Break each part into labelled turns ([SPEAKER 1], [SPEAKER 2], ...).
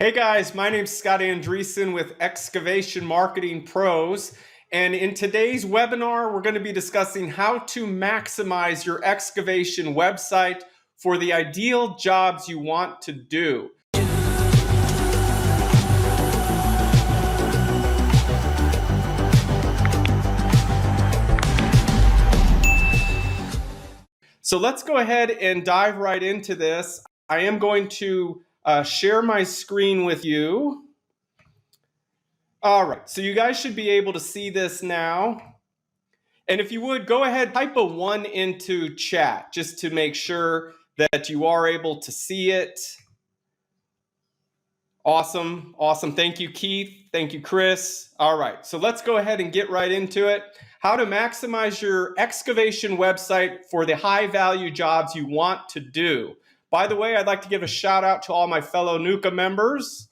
[SPEAKER 1] Hey guys, my name's Scott Andreessen with Excavation Marketing Pros. And in today's webinar, we're going to be discussing how to maximize your excavation website for the ideal jobs you want to do. So let's go ahead and dive right into this. I am going to share my screen with you. All right, so you guys should be able to see this now. And if you would, go ahead, type a 1 into chat just to make sure that you are able to see it. Awesome, awesome. Thank you, Keith. Thank you, Chris. All right, so let's go ahead and get right into it. How to maximize your excavation website for the high value jobs you want to do. By the way, I'd like to give a shout out to all my fellow NUCA members.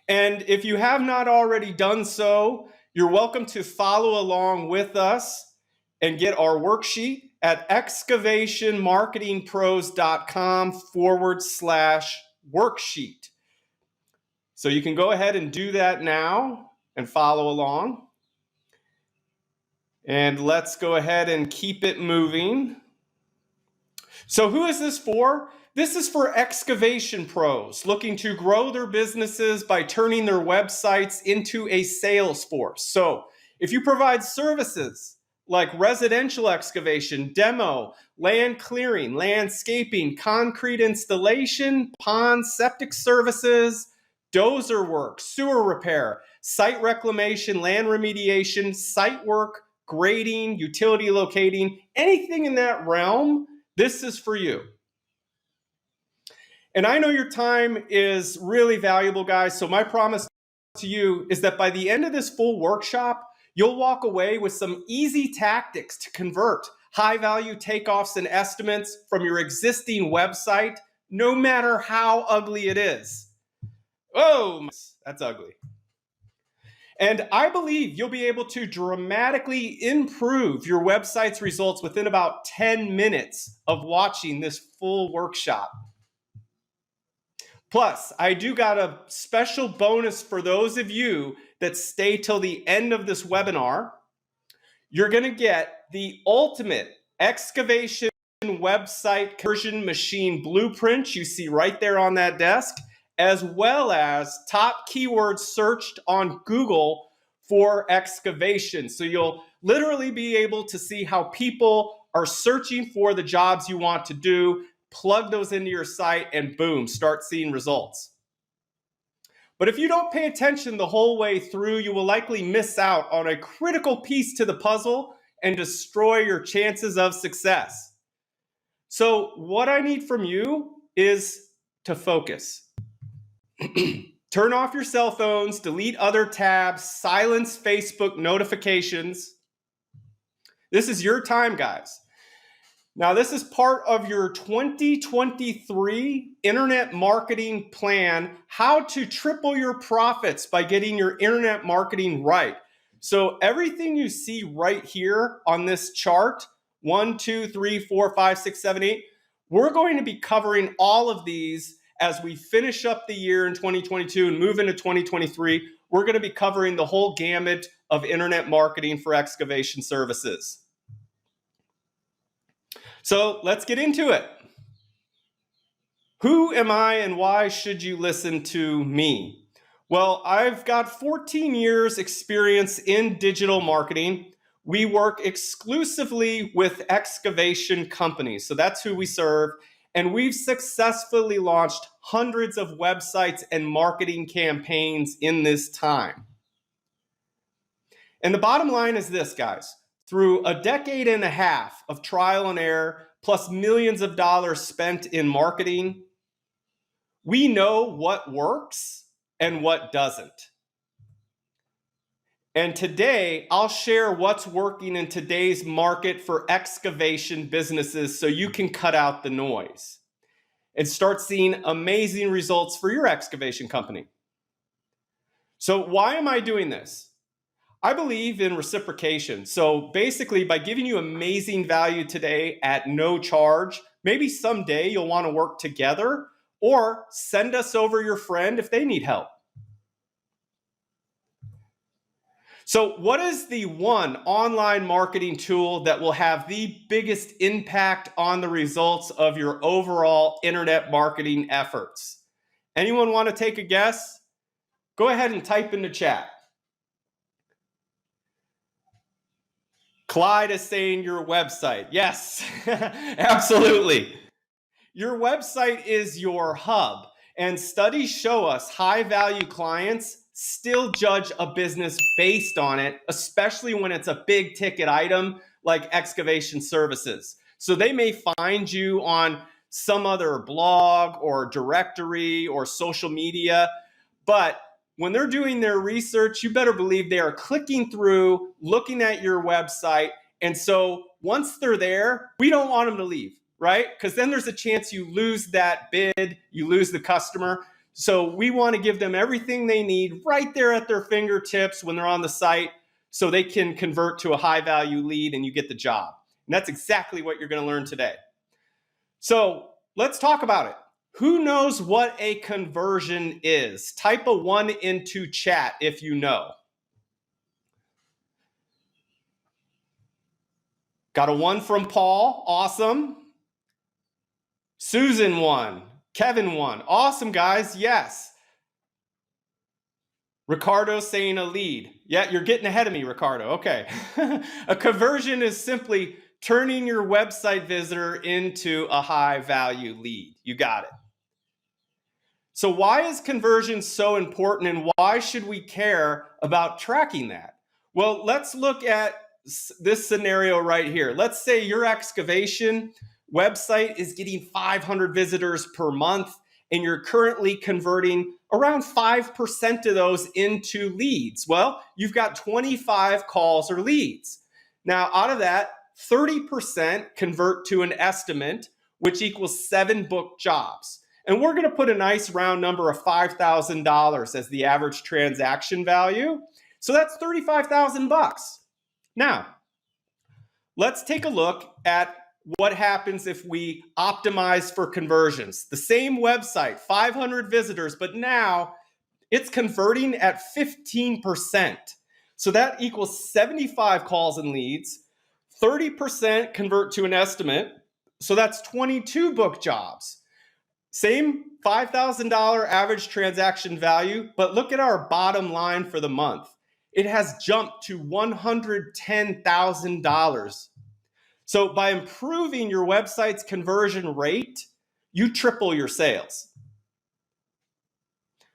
[SPEAKER 1] And if you have not already done so, you're welcome to follow along with us and get our worksheet at excavationmarketingpros.com/worksheet. So you can go ahead and do that now and follow along. And let's go ahead and keep it moving. So who is this for? This is for excavation pros looking to grow their businesses by turning their websites into a sales force. So if you provide services like residential excavation, demo, land clearing, landscaping, concrete installation, pond septic services, dozer work, sewer repair, site reclamation, land remediation, site work, grading, utility locating, anything in that realm, this is for you. And I know your time is really valuable, guys. So my promise to you is that by the end of this full workshop, you'll walk away with some easy tactics to convert high value takeoffs and estimates from your existing website, no matter how ugly it is. Oh, that's ugly. And I believe you'll be able to dramatically improve your website's results within about 10 minutes of watching this full workshop. Plus, I do got a special bonus for those of you that stay till the end of this webinar. You're going to get the ultimate excavation website conversion machine blueprint you see right there on that desk, as well as top keywords searched on Google for excavation. So you'll literally be able to see how people are searching for the jobs you want to do, plug those into your site, and boom, start seeing results. But if you don't pay attention the whole way through, you will likely miss out on a critical piece to the puzzle and destroy your chances of success. So what I need from you is to focus. Turn off your cell phones, delete other tabs, silence Facebook notifications. This is your time, guys. Now, this is part of your 2023 internet marketing plan, how to triple your profits by getting your internet marketing right. So everything you see right here on this chart, 1, 2, 3, 4, 5, 6, 7, 8, we're going to be covering all of these as we finish up the year in 2022 and move into 2023. We're going to be covering the whole gamut of internet marketing for excavation services. So let's get into it. Who am I and why should you listen to me? Well, I've got 14 years experience in digital marketing. We work exclusively with excavation companies. So that's who we serve. And we've successfully launched hundreds of websites and marketing campaigns in this time. And the bottom line is this, guys. Through a decade and a half of trial and error, plus millions of dollars spent in marketing, we know what works and what doesn't. And today, I'll share what's working in today's market for excavation businesses so you can cut out the noise and start seeing amazing results for your excavation company. So why am I doing this? I believe in reciprocation. So basically, by giving you amazing value today at no charge, maybe someday you'll want to work together, or send us over your friend if they need help. So what is the one online marketing tool that will have the biggest impact on the results of your overall internet marketing efforts? Anyone want to take a guess? Go ahead and type in the chat. Clyde is saying your website. Yes, absolutely. Your website is your hub, and studies show us high-value clients still judge a business based on it, especially when it's a big ticket item like excavation services. So they may find you on some other blog or directory or social media, but when they're doing their research, you better believe they are clicking through, looking at your website. And so once they're there, we don't want them to leave, right? Because then there's a chance you lose that bid, you lose the customer. So we want to give them everything they need right there at their fingertips when they're on the site so they can convert to a high value lead and you get the job. And that's exactly what you're going to learn today. So let's talk about it. Who knows what a conversion is? Type a 1 into chat if you know. Got a 1 from Paul. Awesome. Susan 1. Kevin 1. Awesome, guys. Yes. Ricardo saying a lead. Yeah, you're getting ahead of me, Ricardo. Okay. A conversion is simply turning your website visitor into a high value lead. You got it. So why is conversion so important and why should we care about tracking that? Well, let's look at this scenario right here. Let's say your excavation website is getting 500 visitors per month and you're currently converting around 5% of those into leads. Well, you've got 25 calls or leads. Now, out of that, 30% convert to an estimate, which equals 7 booked jobs. And we're going to put a nice round number of $5,000 as the average transaction value. So that's $35,000. Now, let's take a look at what happens if we optimize for conversions. The same website, 500 visitors, but now it's converting at 15%. So that equals 75 calls and leads. 30% convert to an estimate. So that's 22 booked jobs. Same $5,000 average transaction value, but look at our bottom line for the month. It has jumped to $110,000. So by improving your website's conversion rate, you triple your sales.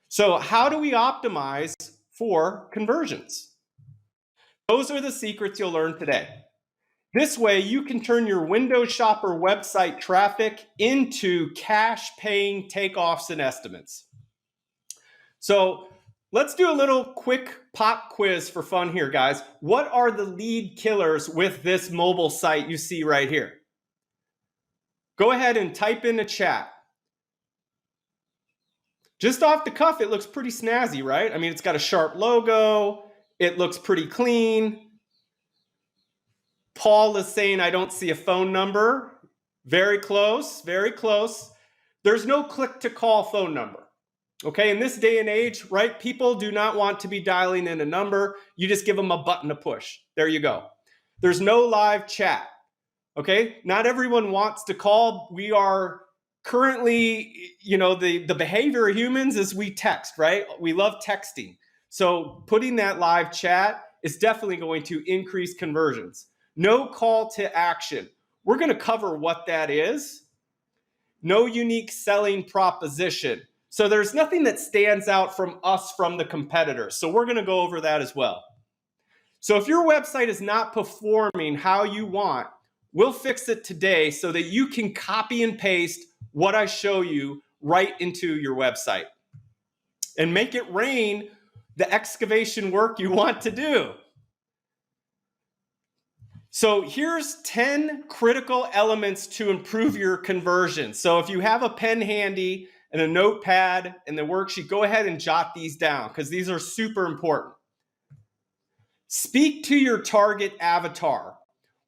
[SPEAKER 1] So how do we optimize for conversions? Those are the secrets you'll learn today. This way, you can turn your window shopper website traffic into cash-paying takeoffs and estimates. So let's do a little quick pop quiz for fun here, guys. What are the lead killers with this mobile site you see right here? Go ahead and type in the chat. Just off the cuff, it looks pretty snazzy, right? I mean, it's got a sharp logo. It looks pretty clean. Paul is saying, I don't see a phone number. Very close, very close. There's no click to call phone number. Okay, in this day and age, right, people do not want to be dialing in a number. You just give them a button to push. There you go. There's no live chat. Okay, not everyone wants to call. We are currently, the behavior of humans is we text, right? We love texting. So putting that live chat is definitely going to increase conversions. No call to action. We're going to cover what that is. No unique selling proposition. So there's nothing that stands out from us from the competitors. So we're going to go over that as well. So if your website is not performing how you want, we'll fix it today so that you can copy and paste what I show you right into your website and make it rain the excavation work you want to do. So here's 10 critical elements to improve your conversion. So if you have a pen handy and a notepad and the worksheet, go ahead and jot these down because these are super important. Speak to your target avatar.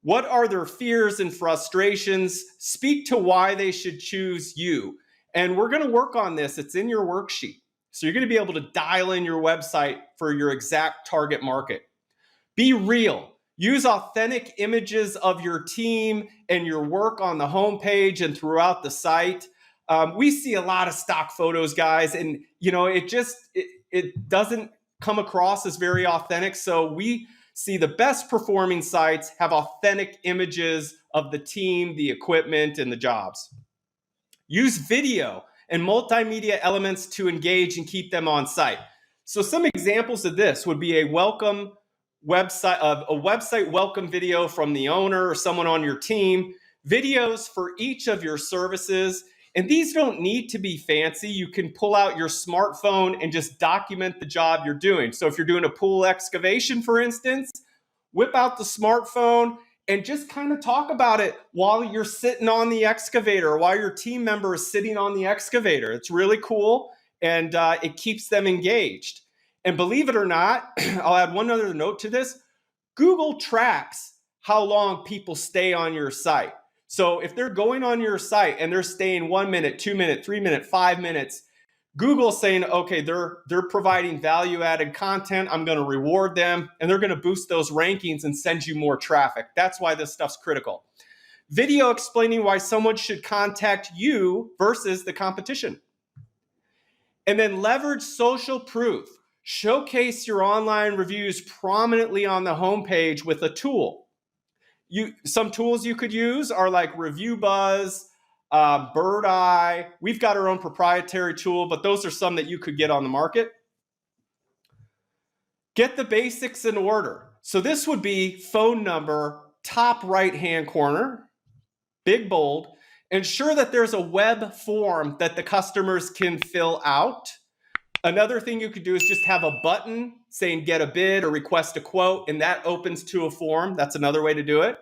[SPEAKER 1] What are their fears and frustrations? Speak to why they should choose you. And we're going to work on this. It's in your worksheet. So you're going to be able to dial in your website for your exact target market. Be real. Use authentic images of your team and your work on the homepage and throughout the site. We see a lot of stock photos, guys, and it doesn't come across as very authentic. So we see the best performing sites have authentic images of the team, the equipment, and the jobs. Use video and multimedia elements to engage and keep them on site. So some examples of this would be a website welcome video from the owner or someone on your team, videos for each of your services. And these don't need to be fancy. You can pull out your smartphone and just document the job you're doing. So if you're doing a pool excavation, for instance, whip out the smartphone and just kind of talk about it while you're sitting on the excavator or while your team member is sitting on the excavator. It's really cool, and it keeps them engaged. And believe it or not, I'll add one other note to this. Google tracks how long people stay on your site. So if they're going on your site and they're staying 1 minute, 2 minutes, 3 minutes, 5 minutes, Google's saying, okay, they're providing value-added content. I'm going to reward them, and they're going to boost those rankings and send you more traffic. That's why this stuff's critical. Video explaining why someone should contact you versus the competition. And then leverage social proof. Showcase your online reviews prominently on the homepage with a tool. Some tools you could use are like Review Buzz, Bird Eye. We've got our own proprietary tool, but those are some that you could get on the market. Get the basics in order. So this would be phone number, top right-hand corner, big bold. Ensure that there's a web form that the customers can fill out. Another thing you could do is just have a button saying get a bid or request a quote, and that opens to a form. That's another way to do it.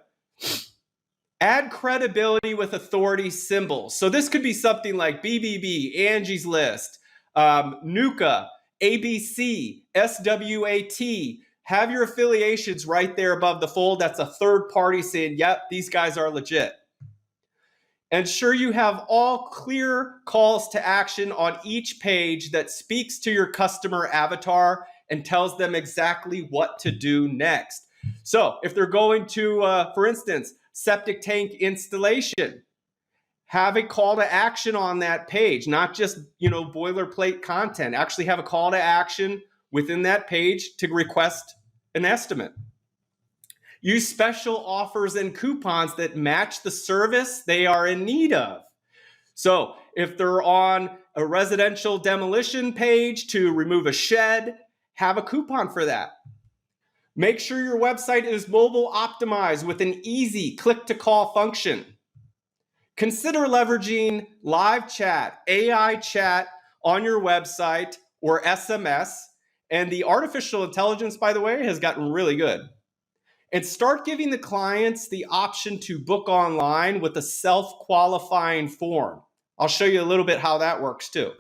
[SPEAKER 1] Add credibility with authority symbols. So this could be something like BBB, Angie's List, Nuka, ABC, SWAT. Have your affiliations right there above the fold. That's a third party saying, yep, these guys are legit. Ensure you have all clear calls to action on each page that speaks to your customer avatar and tells them exactly what to do next. So if they're going to, for instance, septic tank installation, have a call to action on that page, not just, boilerplate content. Actually have a call to action within that page to request an estimate. Use special offers and coupons that match the service they are in need of. So if they're on a residential demolition page to remove a shed, have a coupon for that. Make sure your website is mobile optimized with an easy click-to-call function. Consider leveraging live chat, AI chat on your website or SMS. And the artificial intelligence, by the way, has gotten really good. And start giving the clients the option to book online with a self-qualifying form. I'll show you a little bit how that works too.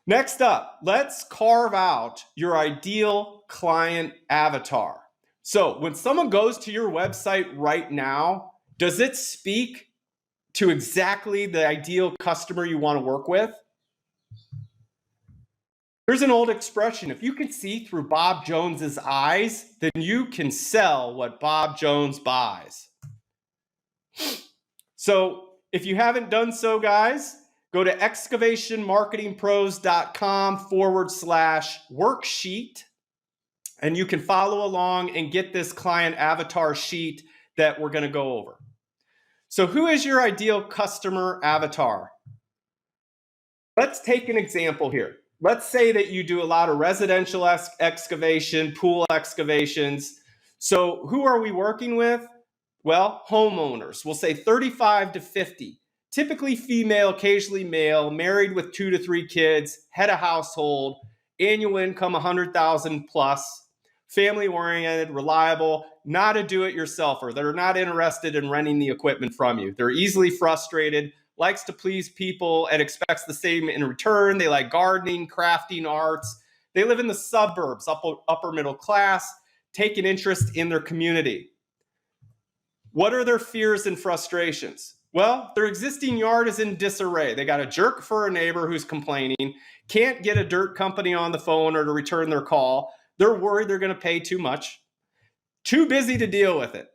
[SPEAKER 1] Next up, let's carve out your ideal client avatar. So when someone goes to your website right now, does it speak to exactly the ideal customer you want to work with? There's an old expression, if you can see through Bob Jones's eyes, then you can sell what Bob Jones buys. So if you haven't done so, guys, go to excavationmarketingpros.com/worksheet, and you can follow along and get this client avatar sheet that we're going to go over. So who is your ideal customer avatar? Let's take an example here. Let's say that you do a lot of residential excavation, pool excavations. So who are we working with? Well, homeowners. We'll say 35 to 50. Typically female, occasionally male, married with 2 to 3 kids, head of household, annual income 100,000 plus, family oriented, reliable, not a do-it-yourselfer. They're not interested in renting the equipment from you. They're easily frustrated, likes to please people and expects the same in return. They like gardening, crafting, arts. They live in the suburbs, upper middle class, take an interest in their community. What are their fears and frustrations? Well, their existing yard is in disarray. They got a jerk for a neighbor who's complaining, can't get a dirt company on the phone or to return their call. They're worried they're going to pay too much, too busy to deal with it,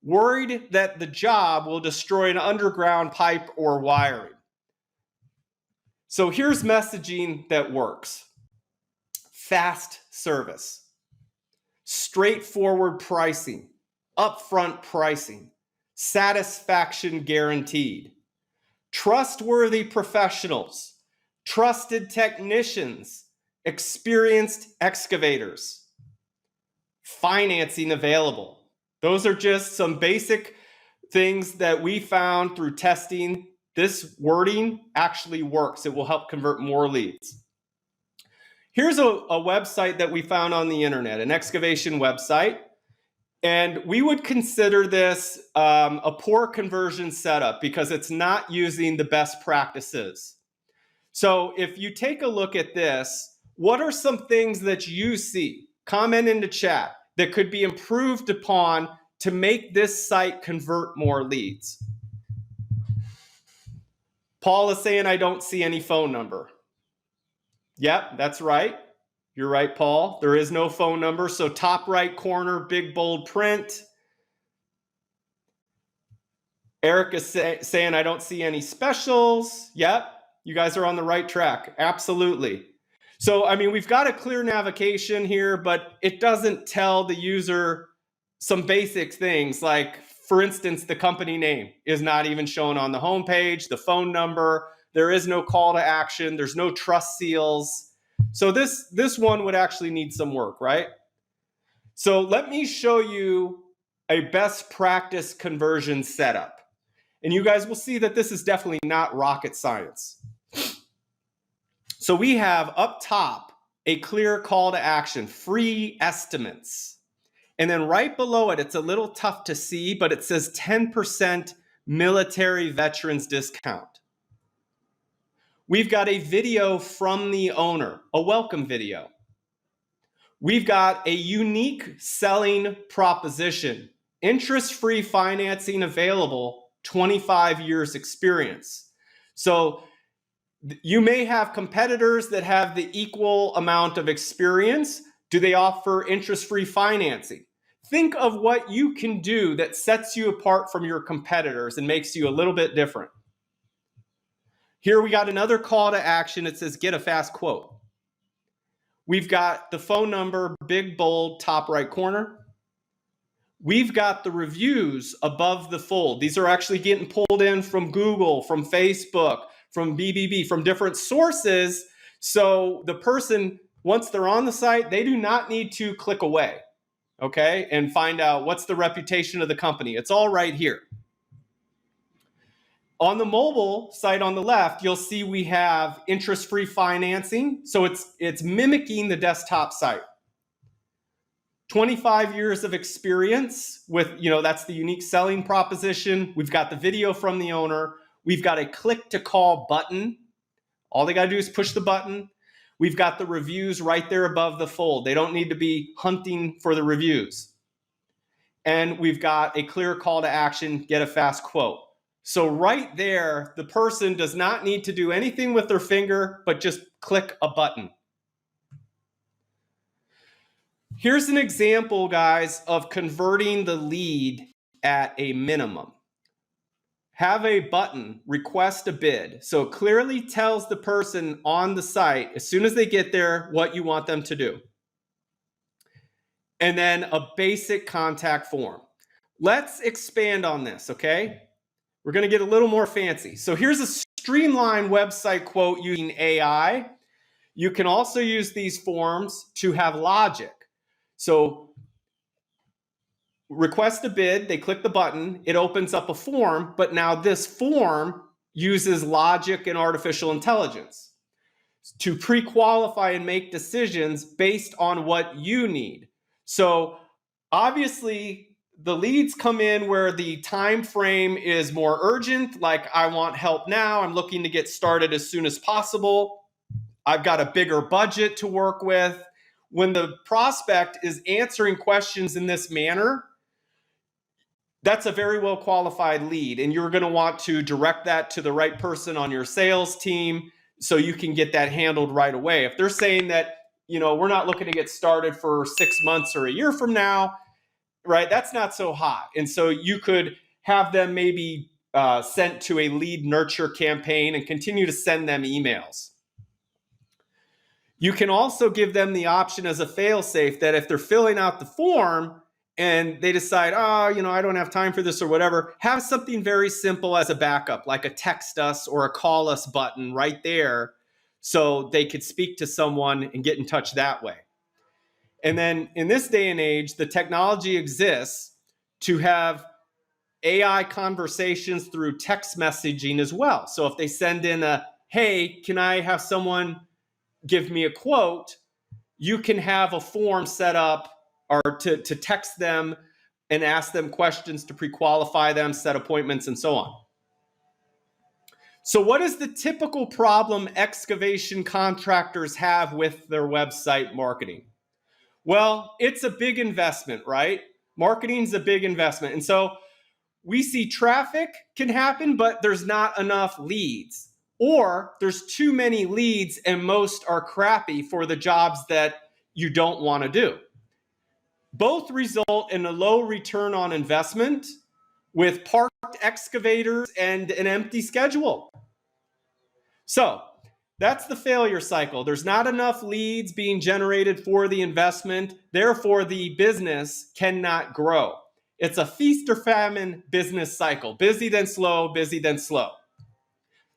[SPEAKER 1] worried that the job will destroy an underground pipe or wiring. So here's messaging that works. Fast service, straightforward pricing, upfront pricing, satisfaction guaranteed, trustworthy professionals, trusted technicians, experienced excavators, financing available. Those are just some basic things that we found through testing. This wording actually works. It will help convert more leads. Here's a website that we found on the internet, an excavation website. And we would consider this a poor conversion setup because it's not using the best practices. So if you take a look at this, what are some things that you see? Comment in the chat that could be improved upon to make this site convert more leads. Paul is saying, I don't see any phone number. Yep, that's right. You're right, Paul. There is no phone number. So top right corner, big bold print. Eric is saying, I don't see any specials. Yep, you guys are on the right track. Absolutely. So, I mean, we've got a clear navigation here, but it doesn't tell the user some basic things like, for instance, the company name is not even shown on the homepage, the phone number, there is no call to action, there's no trust seals. So this one would actually need some work, right? So let me show you a best practice conversion setup. And you guys will see that this is definitely not rocket science. So we have up top a clear call to action, free estimates. And then right below it, it's a little tough to see, but it says 10% military veterans discount. We've got a video from the owner, a welcome video. We've got a unique selling proposition, interest-free financing available, 25 years experience. So you may have competitors that have the equal amount of experience. Do they offer interest-free financing? Think of what you can do that sets you apart from your competitors and makes you a little bit different. Here we got another call to action. It says, get a fast quote. We've got the phone number, big, bold, top right corner. We've got the reviews above the fold. These are actually getting pulled in from Google, from Facebook, from BBB, from different sources. So the person, once they're on the site, they do not need to click away, okay, and find out what's the reputation of the company. It's all right here. On the mobile site on the left, you'll see we have interest-free financing. So it's mimicking the desktop site. 25 years of experience with, that's the unique selling proposition. We've got the video from the owner. We've got a click to call button. All they got to do is push the button. We've got the reviews right there above the fold. They don't need to be hunting for the reviews. And we've got a clear call to action, get a fast quote. So right there, the person does not need to do anything with their finger, but just click a button. Here's an example, guys, of converting the lead at a minimum. Have a button, request a bid. So it clearly tells the person on the site, as soon as they get there, what you want them to do. And then a basic contact form. Let's expand on this, okay? We're going to get a little more fancy. So here's a streamlined website quote using AI. You can also use these forms to have logic. So request a bid, they click the button, it opens up a form, but now this form uses logic and artificial intelligence to pre-qualify and make decisions based on what you need. So obviously, the leads come in where the time frame is more urgent, like I want help now, I'm looking to get started as soon as possible. I've got a bigger budget to work with. When the prospect is answering questions in this manner, that's a very well qualified lead, and you're going to want to direct that to the right person on your sales team so you can get that handled right away. If they're saying that, we're not looking to get started for 6 months or a year from now, right, that's not so hot. And so you could have them maybe sent to a lead nurture campaign and continue to send them emails. You can also give them the option as a fail-safe that if they're filling out the form and they decide, I don't have time for this or whatever, have something very simple as a backup, like a text us or a call us button right there so they could speak to someone and get in touch that way. And then in this day and age, the technology exists to have AI conversations through text messaging as well. So if they send in a, hey, can I have someone give me a quote, you can have a form set up or to text them and ask them questions to pre-qualify them, set appointments, and so on. So what is the typical problem excavation contractors have with their website marketing? Well, it's a big investment, right? Marketing's a big investment. And so we see traffic can happen, but there's not enough leads. Or there's too many leads and most are crappy for the jobs that you don't want to do. Both result in a low return on investment with parked excavators and an empty schedule. So that's the failure cycle. There's not enough leads being generated for the investment. Therefore, the business cannot grow. It's a feast or famine business cycle. Busy then slow, busy then slow.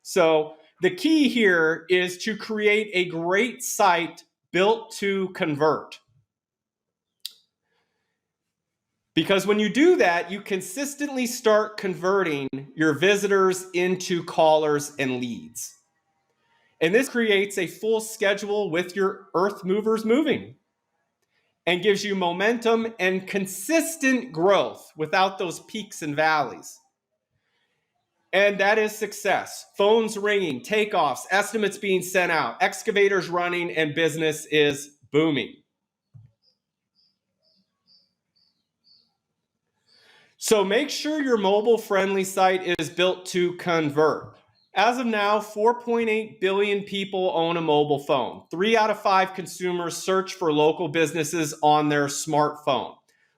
[SPEAKER 1] So the key here is to create a great site built to convert. Because when you do that, you consistently start converting your visitors into callers and leads. And this creates a full schedule with your earth movers moving and gives you momentum and consistent growth without those peaks and valleys. And that is success. Phones ringing, takeoffs, estimates being sent out, excavators running, and business is booming. So make sure your mobile-friendly site is built to convert. As of now, 4.8 billion people own a mobile phone. 3 out of 5 consumers search for local businesses on their smartphone.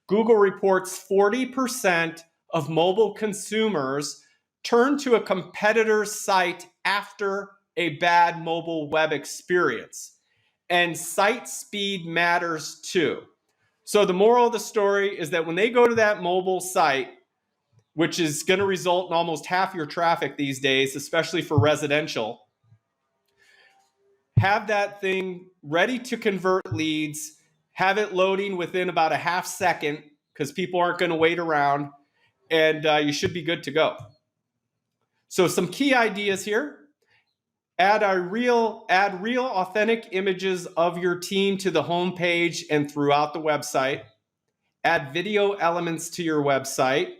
[SPEAKER 1] Google reports 40% of mobile consumers turn to a competitor's site after a bad mobile web experience. And site speed matters too. So the moral of the story is that when they go to that mobile site, which is going to result in almost half your traffic these days, especially for residential, have that thing ready to convert leads, have it loading within about a half second because people aren't going to wait around, and you should be good to go. So some key ideas here. Add real authentic images of your team to the homepage and throughout the website. Add video elements to your website.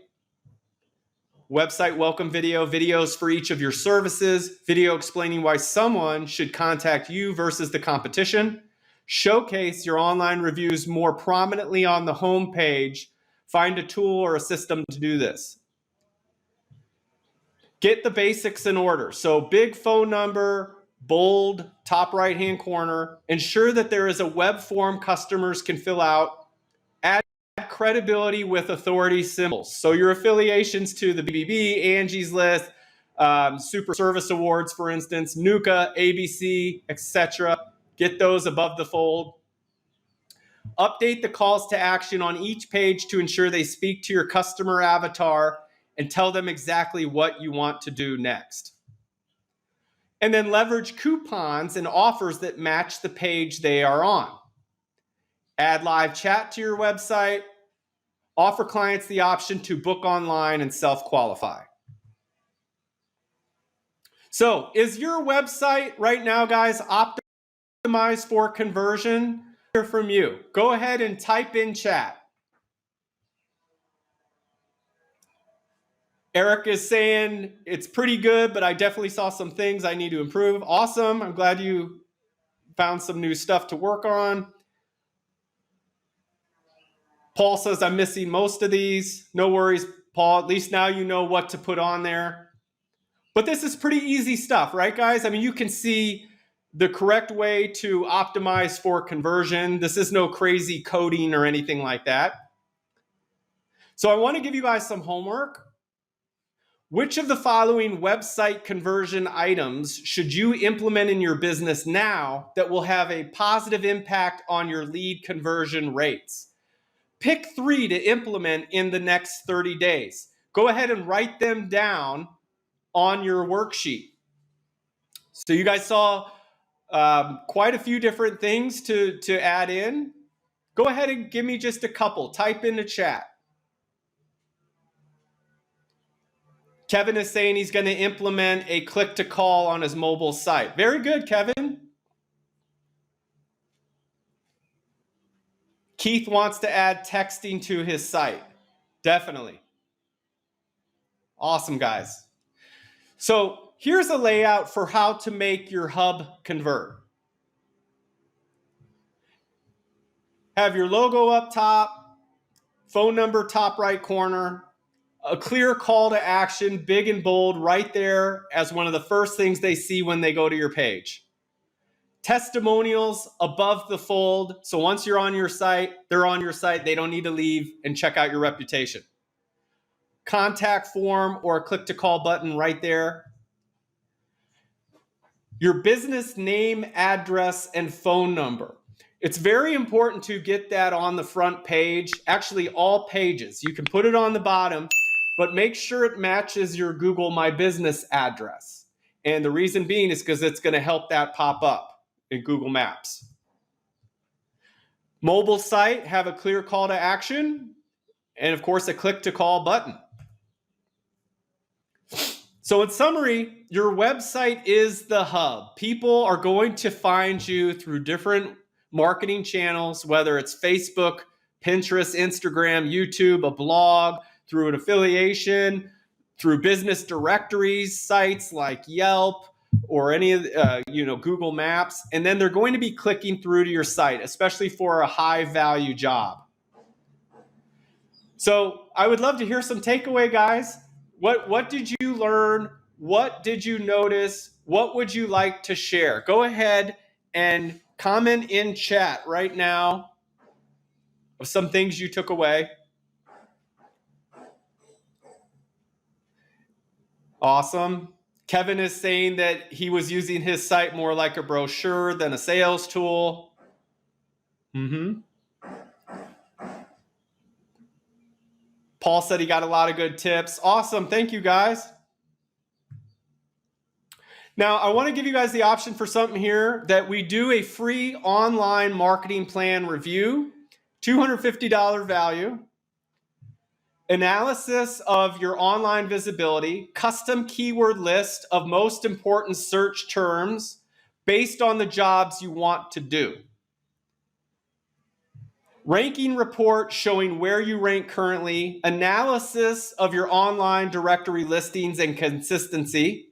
[SPEAKER 1] Website welcome video, videos for each of your services, video explaining why someone should contact you versus the competition. Showcase your online reviews more prominently on the homepage. Find a tool or a system to do this. Get the basics in order. So big phone number, bold, top right-hand corner. Ensure that there is a web form customers can fill out. Add credibility with authority symbols. So your affiliations to the BBB, Angie's List, Super Service Awards, for instance, NUCA, ABC, etc. Get those above the fold. Update the calls to action on each page to ensure they speak to your customer avatar and tell them exactly what you want to do next. And then leverage coupons and offers that match the page they are on. Add live chat to your website. Offer clients the option to book online and self-qualify. So is your website right now, guys, optimized for conversion? Hear from you. Go ahead and type in chat. Eric is saying it's pretty good, but I definitely saw some things I need to improve. Awesome. I'm glad you found some new stuff to work on. Paul says I'm missing most of these. No worries, Paul, at least now you know what to put on there. But this is pretty easy stuff, right, guys? I mean, you can see the correct way to optimize for conversion. This is no crazy coding or anything like that. So I want to give you guys some homework. Which of the following website conversion items should you implement in your business now that will have a positive impact on your lead conversion rates? Pick 3 to implement in the next 30 days. Go ahead and write them down on your worksheet. So you guys saw quite a few different things to add in. Go ahead and give me just a couple. Type in the chat. Kevin is saying he's going to implement a click to call on his mobile site. Very good, Kevin. Keith wants to add texting to his site. Definitely. Awesome, guys. So here's a layout for how to make your hub convert. Have your logo up top, phone number top right corner, a clear call to action, big and bold, right there as one of the first things they see when they go to your page. Testimonials above the fold. So once you're on your site, they're on your site. They don't need to leave and check out your reputation. Contact form or a click to call button right there. Your business name, address, and phone number. It's very important to get that on the front page, actually all pages. You can put it on the bottom, but make sure it matches your Google My Business address. And the reason being is because it's going to help that pop up in Google Maps. Mobile site, have a clear call to action, and of course a click to call button. So in summary, your website is the hub. People are going to find you through different marketing channels, whether it's Facebook, Pinterest, Instagram, YouTube, a blog, through an affiliation, through business directories, sites like Yelp or any of Google Maps, and then they're going to be clicking through to your site, especially for a high value job. So I would love to hear some takeaway, guys. What did you learn? What did you notice? What would you like to share? Go ahead and comment in chat right now of some things you took away. Awesome. Kevin is saying that he was using his site more like a brochure than a sales tool. Paul said he got a lot of good tips. Awesome. Thank you, guys. Now, I want to give you guys the option for something here that we do a free online marketing plan review, $250 value, analysis of your online visibility, custom keyword list of most important search terms based on the jobs you want to do. Ranking report showing where you rank currently, analysis of your online directory listings and consistency,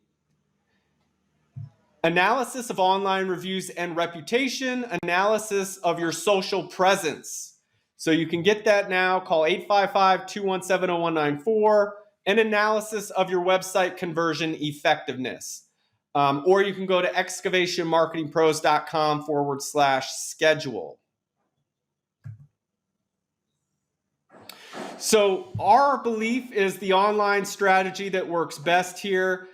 [SPEAKER 1] analysis of online reviews and reputation, analysis of your social presence. So you can get that now. Call 855-217-0194, an analysis of your website conversion effectiveness. Or you can go to excavationmarketingpros.com/schedule. So our belief is the online strategy that works best here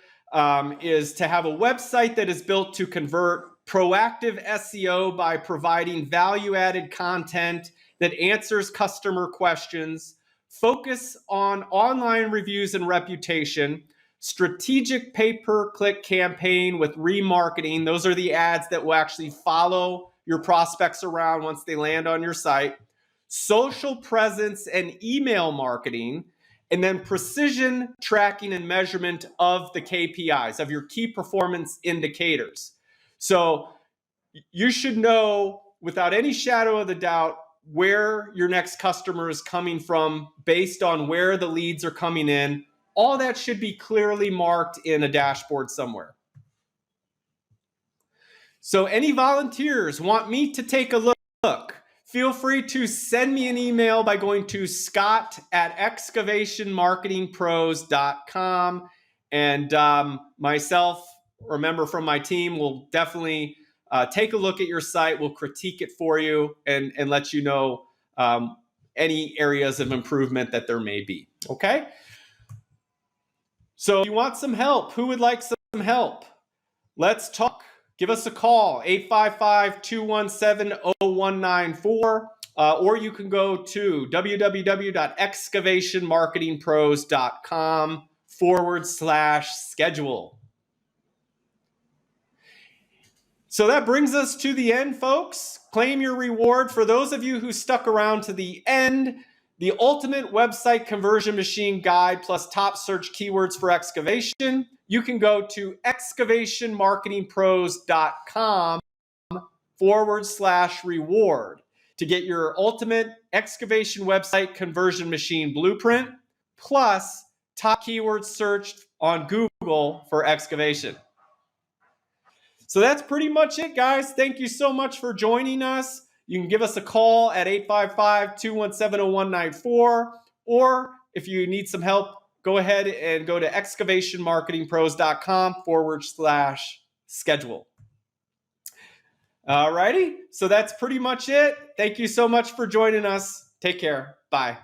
[SPEAKER 1] is to have a website that is built to convert, proactive SEO by providing value-added content that answers customer questions, focus on online reviews and reputation, strategic pay-per-click campaign with remarketing. Those are the ads that will actually follow your prospects around once they land on your site. Social presence and email marketing, and then precision tracking and measurement of the KPIs, of your key performance indicators. So you should know without any shadow of the doubt where your next customer is coming from based on where the leads are coming in. All that should be clearly marked in a dashboard somewhere. So any volunteers want me to take a look feel free to send me an email by going to scott@excavationmarketingpros.com. And myself, or a member from my team, will definitely take a look at your site. We'll critique it for you and let you know any areas of improvement that there may be. Okay? So if you want some help, who would like some help? Let's talk. Give us a call, 855-217-0194, or you can go to www.excavationmarketingpros.com/schedule. So that brings us to the end, folks. Claim your reward. For those of you who stuck around to the end, the ultimate website conversion machine guide plus top search keywords for excavation. You can go to excavationmarketingpros.com/reward to get your ultimate excavation website conversion machine blueprint plus top keywords searched on Google for excavation. So that's pretty much it, guys. Thank you so much for joining us. You can give us a call at 855-217-0194, or if you need some help, go ahead and go to excavationmarketingpros.com/schedule. All righty. So that's pretty much it. Thank you so much for joining us. Take care. Bye.